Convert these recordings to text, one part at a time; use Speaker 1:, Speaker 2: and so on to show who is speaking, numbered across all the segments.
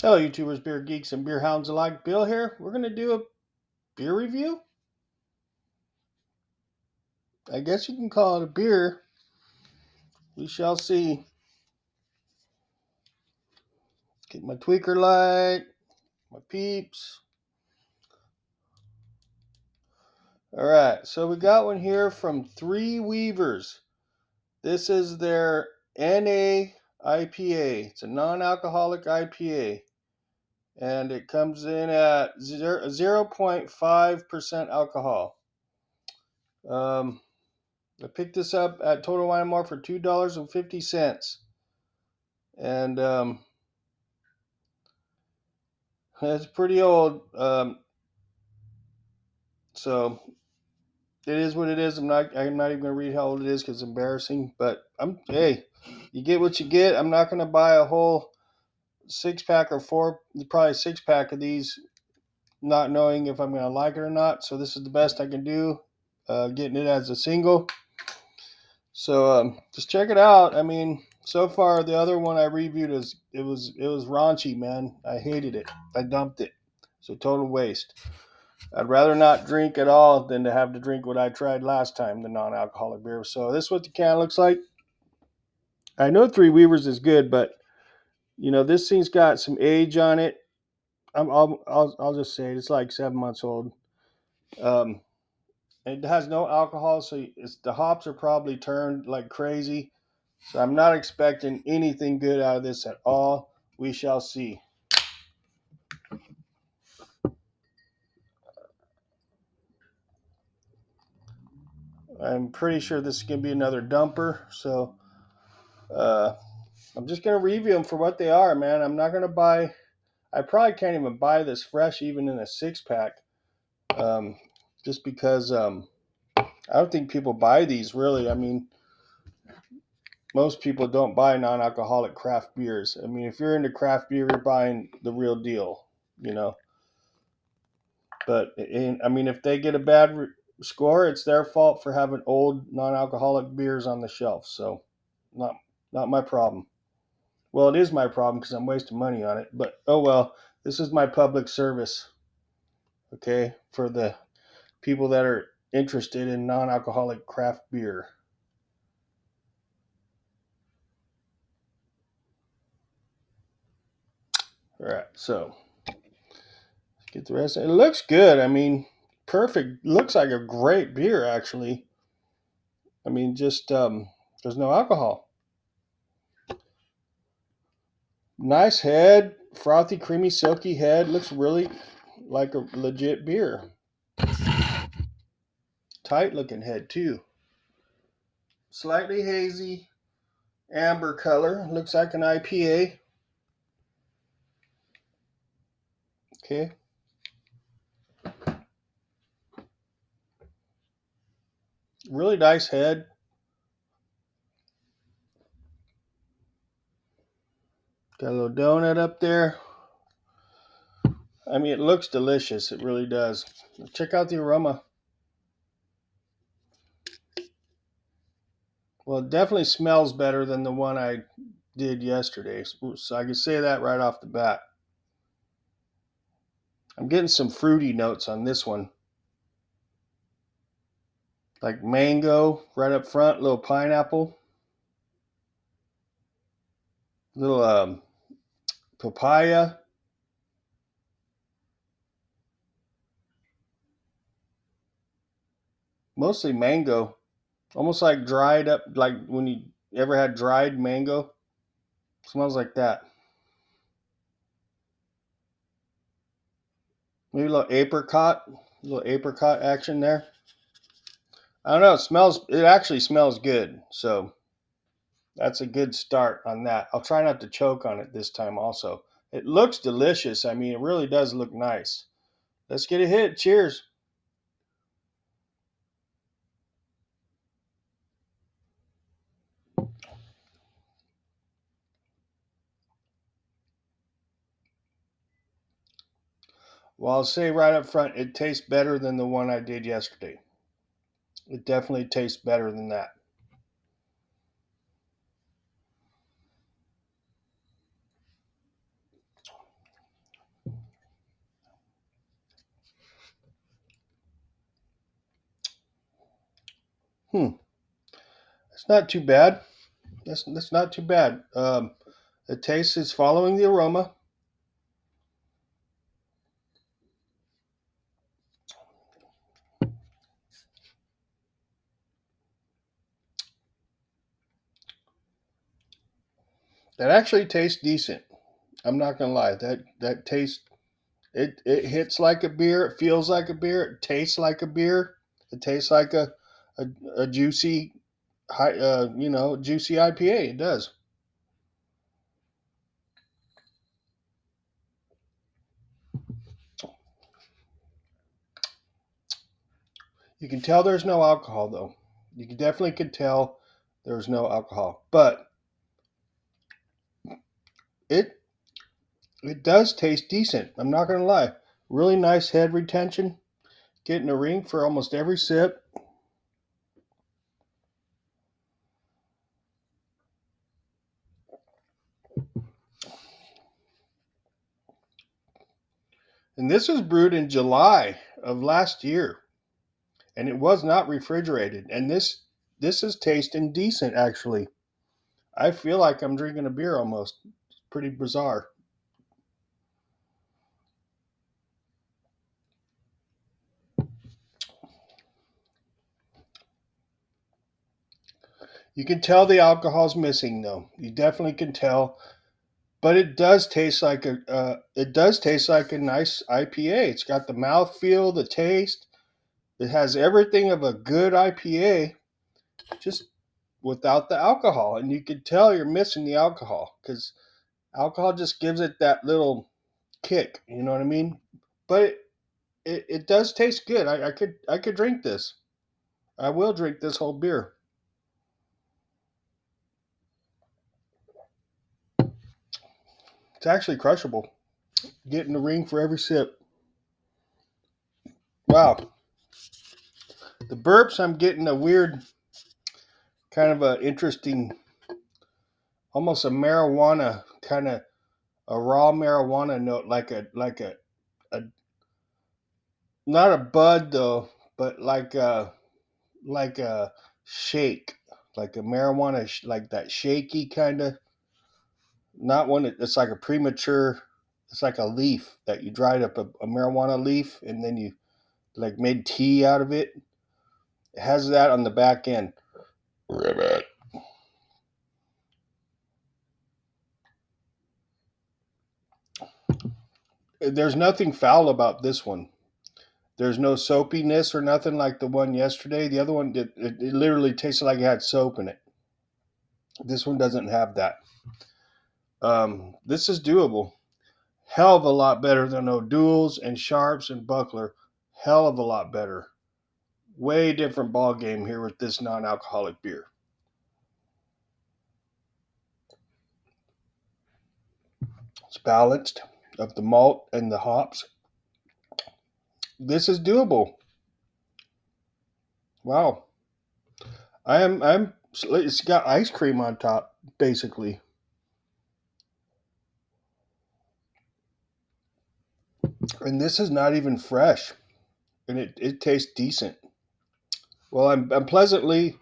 Speaker 1: Hello, YouTubers, beer geeks, and beer hounds alike. Bill here. We're going to do a beer review. I guess you can call it a beer. We shall see. Get my tweaker light, my peeps. All right, so we got one here from Three Weavers. This is their NA IPA. It's a non-alcoholic IPA, and it comes in at 0.5% alcohol. I picked this up at Total Wine Mart for $2.50, and it's pretty old. So it is what it is. I'm not even gonna read how old it is because it's embarrassing. But hey, you get what you get. I'm not gonna buy a whole 6-pack or probably 6-pack of these, not knowing if I'm gonna like it or not. So this is the best I can do, getting it as a single. So just check it out. I mean, so far the other one I reviewed it was raunchy, man. I hated it. I dumped it. So total waste. I'd rather not drink at all than to have to drink what I tried last time, the non-alcoholic beer. So this is what the can looks like. I know Three Weavers is good, but this thing's got some age on it. I'll just say it's like 7 months old. Um, it has no alcohol, so the hops are probably turned like crazy. So I'm not expecting anything good out of this at all. We shall see. I'm pretty sure this is going to be another dumper. So uh, I'm just going to review them for what they are, man. I'm not going to buy. I probably can't even buy this fresh, even in a 6-pack, just because I don't think people buy these really. I mean, most people don't buy non-alcoholic craft beers. I mean, if you're into craft beer, you're buying the real deal, you know. But I mean, if they get a bad score, it's their fault for having old non-alcoholic beers on the shelf. So, not not my problem. Well, it is my problem because I'm wasting money on it. But oh well, this is my public service. Okay, for the people that are interested in non-alcoholic craft beer. All right, so get the rest. It looks good. I mean, perfect. Looks like a great beer, actually. I mean, just there's no alcohol. Nice head, frothy, creamy, silky head. Looks really like a legit beer. Tight looking head too. Slightly hazy, amber color. Looks like an IPA. Okay. Really nice head. Got a little donut up there. I mean, it looks delicious. It really does. Check out the aroma. Well, it definitely smells better than the one I did yesterday. So I can say that right off the bat. I'm getting some fruity notes on this one. Like mango right up front, little pineapple, little papaya. Mostly mango. Almost like dried up, like when you ever had dried mango. Smells like that. Maybe a little apricot action there. I don't know. It actually smells good. So that's a good start on that. I'll try not to choke on it this time also. It looks delicious. I mean, it really does look nice. Let's get a hit. Cheers. Well, I'll say right up front, it tastes better than the one I did yesterday. It definitely tastes better than that. It's not too bad. That's not too bad. The taste is following the aroma. That actually tastes decent. I'm not gonna lie. That tastes it hits like a beer. It feels like a beer. It tastes like a beer. It tastes like a, a juicy high juicy IPA. It does. You can tell there's no alcohol though. You can definitely can tell there's no alcohol, but it it does taste decent. I'm not gonna lie. Really nice head retention. Getting a ring for almost every sip. And this was brewed in July of last year, and it was not refrigerated. And this is tasting decent actually. I feel like I'm drinking a beer almost. It's pretty bizarre. You can tell the alcohol's missing though. You definitely can tell, but it does taste like a nice IPA. It's got the mouth feel, the taste. It has everything of a good IPA, just without the alcohol. And you can tell you're missing the alcohol because alcohol just gives it that little kick. You know what I mean? But it does taste good. I could drink this. I will drink this whole beer. It's actually crushable. Getting the ring for every sip. Wow. The burps, I'm getting a weird, kind of a interesting, almost a marijuana kind of a raw marijuana note, a not a bud though, but like a shake, like a marijuana, like that shaky kind of, not one it's like a premature. It's like a leaf that you dried up a marijuana leaf and then you like made tea out of it. It has that on the back end. Ribbit. There's nothing foul about this one. There's no soapiness or nothing like the one yesterday. The other one, it literally tasted like it had soap in it. This one doesn't have that. This is doable. Hell of a lot better than O'Doul's and Sharps and Buckler. Hell of a lot better. Way different ball game here with this non-alcoholic beer. It's balanced of the malt and the hops. This is doable. Wow. I'm it's got ice cream on top basically. And this is not even fresh and it tastes decent. Well, I'm pleasantly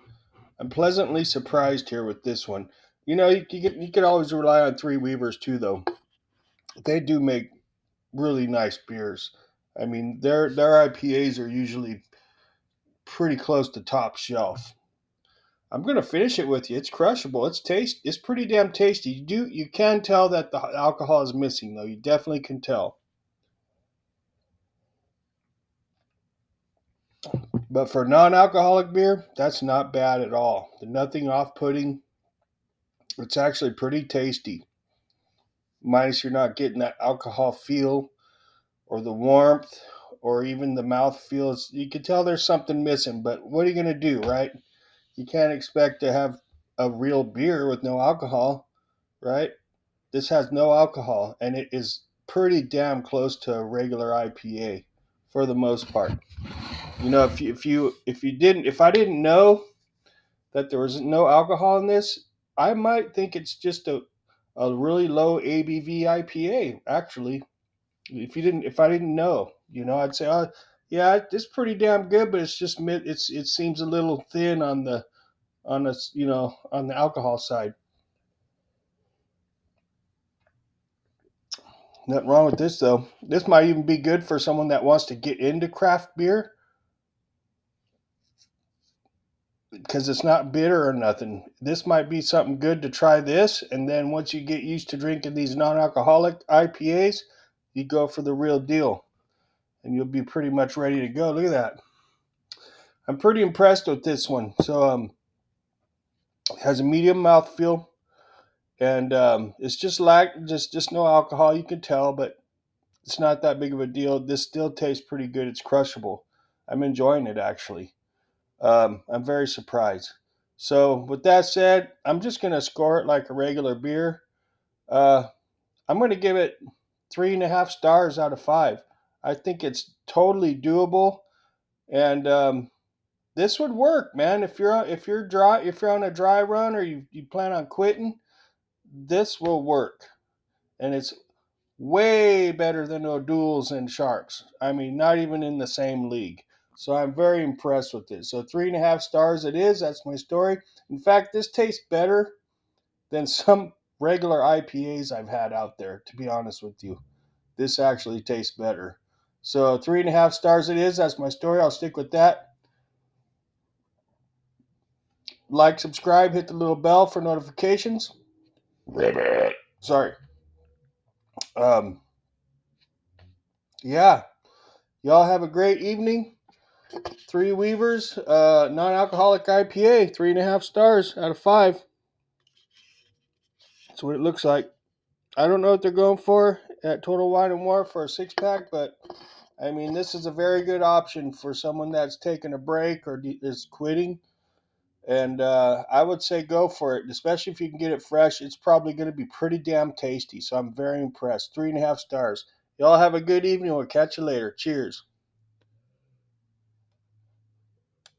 Speaker 1: surprised here with this one. You know, you could always rely on Three Weavers too though. They do make really nice beers. I mean, their IPAs are usually pretty close to top shelf. I'm gonna finish it with you. It's crushable. It's pretty damn tasty. You can tell that the alcohol is missing though. You definitely can tell. But for non-alcoholic beer, that's not bad at all. There's nothing off-putting. It's actually pretty tasty. Minus you're not getting that alcohol feel or the warmth or even the mouth feels. You can tell there's something missing, but what are you gonna do, right? You can't expect to have a real beer with no alcohol, right? This has no alcohol and it is pretty damn close to a regular IPA for the most part. You know, if I didn't know that there was no alcohol in this, I might think it's just a really low ABV IPA. Actually, if I didn't know, I'd say, oh, Yeah, it's pretty damn good, but it's just it seems a little thin on the on the alcohol side. Nothing wrong with this though. This might even be good for someone that wants to get into craft beer because it's not bitter or nothing. This might be something good to try this, and then once you get used to drinking these non-alcoholic IPAs, you go for the real deal, and you'll be pretty much ready to go. Look at that. I'm pretty impressed with this one. So it has a medium mouthfeel, and it's just like just no alcohol. You can tell, but it's not that big of a deal. This still tastes pretty good. It's crushable. I'm enjoying it actually. I'm very surprised. So with that said, I'm just gonna score it like a regular beer. Uh, I'm gonna give it 3.5 stars out of 5. I think it's totally doable, and this would work, man. If you're on a dry run or you plan on quitting, this will work, and it's way better than O'Doul's and Sharks. I mean, not even in the same league. So I'm very impressed with this. So 3.5 stars it is. That's my story. In fact, this tastes better than some regular IPAs I've had out there, to be honest with you. This actually tastes better. So 3.5 stars it is. That's my story. I'll stick with that. Like, subscribe, hit the little bell for notifications. Sorry. Um, yeah. Y'all have a great evening. Three Weavers, non-alcoholic IPA, 3.5 stars out of 5. That's what it looks like. I don't know what they're going for at Total Wine and More for a 6-pack, but I mean, this is a very good option for someone that's taking a break or is quitting. And I would say go for it, especially if you can get it fresh. It's probably going to be pretty damn tasty. So I'm very impressed. 3.5 stars. Y'all have a good evening. We'll catch you later. Cheers.